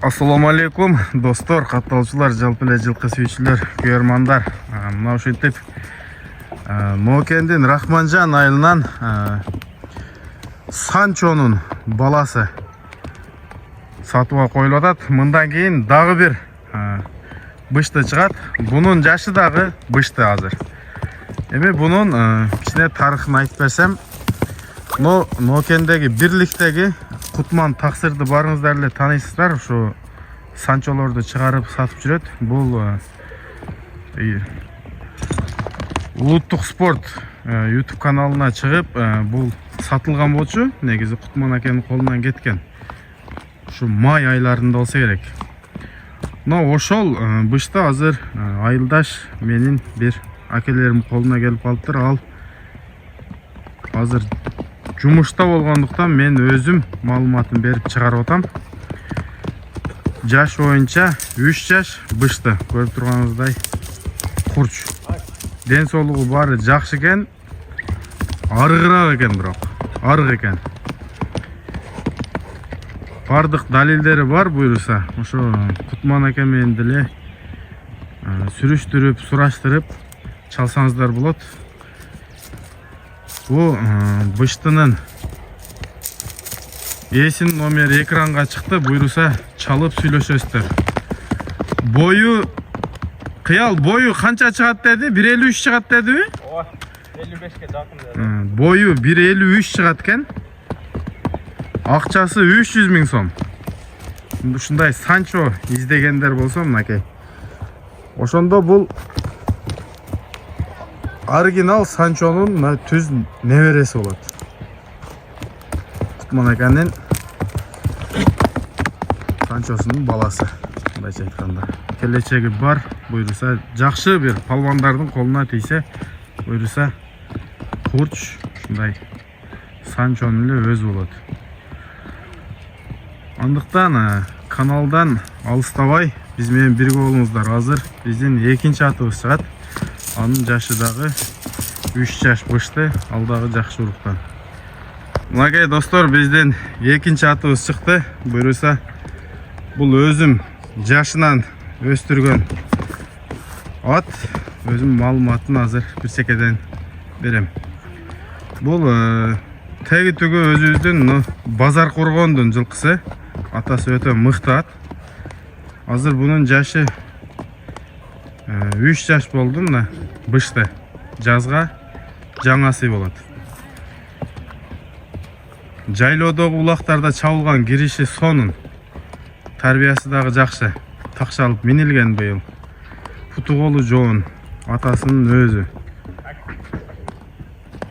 Ассаламу алейкум достор, катталуучулар, жалпы эле жылкы сүйүүчүлөр, көрөрмандар. Мына ушинтип Ноокендин Рахманжан айылынан Санчонун баласы сатууга коюлуп атат. Мындан кийин дагы бир бышты чыгат. Бунун жашы дагы бышты азыр. Эми бунун кичине тарыхын айтып берсем, Ноокендеги бирликтеги Кутман таксырды барыңыздар эле тааныйсыздар. Ушу санчолорду чыгарып сатып жүрөт. Бул улуттук спорт YouTube каналына чыгып, бул сатылган болчу. Негизи Кутман акенин колунан кеткен. Ушу май айларында болсо керек. Но ошол бышты азыр айылдаш менин бир акелерим колуна келип калыптыр. Ал азыр жумушта болгондуктан мен өзүм маалыматын берип чыгарып атам. Жаш боюнча 3 жаш бышты. Көрүп турганыңыздай курч. Ден соолугу баары жакшы экен. Арыгыраак экен, бирок арык экен. Бардык далилдери бар, буйруса. Ошо Кутман аке менен деле сүрүштүрүп, сураштырып чалсаңыздар болот. Bu bıştının есин номери экранга чыкты, буйруса чалып сүйлөшөсүздөр. Бою кыял бою канча чыгат деди? 1.53 чыгат дедиби? 55ке жакын деди. Бою 1.53 чыгат экен. Акчасы 300 000 сом. Ушундай Санчо издегендер болсо, мынакей. Ошондо бул оригинал Санчонун түз небереси болот. Кутман акенин Санчосунун баласы, мындайча айтканда. Келечеги бар, буйруса жакшы бир палвандардын колуна тийсе, буйруса курч ушундай Санчонун эле өзү болот. Андыктан каналдан алыстабай биз менен бирге болуңуздар. Азыр биздин экинчи атыбыз чыгат. Анын жашы дагы 3 жаш бышты, ал дагы жакшы уруктан. Мынакей достор, биздин экинчи атыбыз чыкты. Буйруса бул өзүм жашынан өстүргөн ат. Өзүм маалыматын азыр бир секеден берем. Бул теги түгү өзүбүздүн Базар Коргондун жылкысы. Атасы өтө мыкты ат. Азыр бунун жашы 3 жаш болду, мына бышты. Жазга жаңасы болот. Жайлоодогу улактарда чабылган кириши сонун. Тарбиясы дагы жакшы. Такшалып минилген быйыл. Путу колу жоон. Атасынын өзү.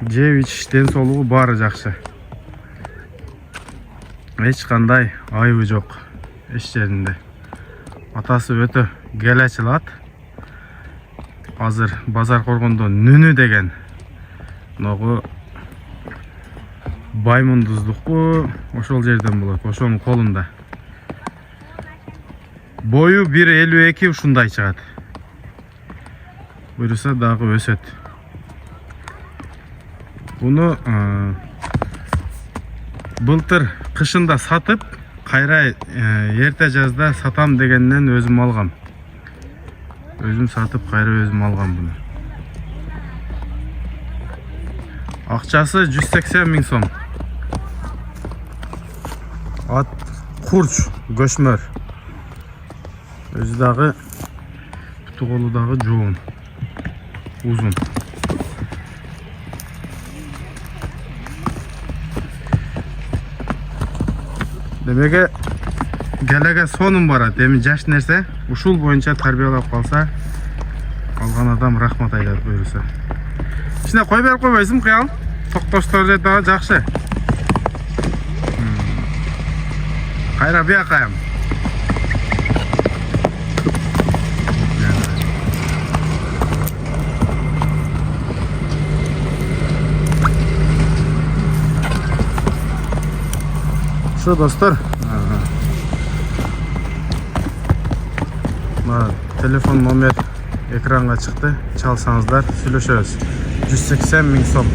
Жеп ичиш ден соолугу баары жакшы. Эч кандай айыбы жок эч жеринде. Атасы өтө келечил ат. Азыр Базар Коргондо Нүнү деген ногу Баймундуздукпу, ошол жерден болот, ошонун колунда. Бою 1.52 ушундай чыгат. Буйруса дагы өсөт. Буну былтыр кышында сатып, кайра эрте жазда сатам дегенден өзүм алгам. Өзүм сатып кайра өзүм алгам буну. Акчасы 180 000 сом. Ат курч, көчмөр. Өзү дагы путу колу дагы жоон. Узун. Демеге келеге сонун барат. Эми жаш нерсе, ушул боюнча тарбиялап калса, алган адам рахмат айтат, буйруса. Ичине кой берип койбойсуң, кыял? Токтоштор же дагы жакшы. Кайра биякайым. Şu dostlar, telefon номер экранга чыкты, чалсаңыздар сүйлөшөбүз. 180 000 сом.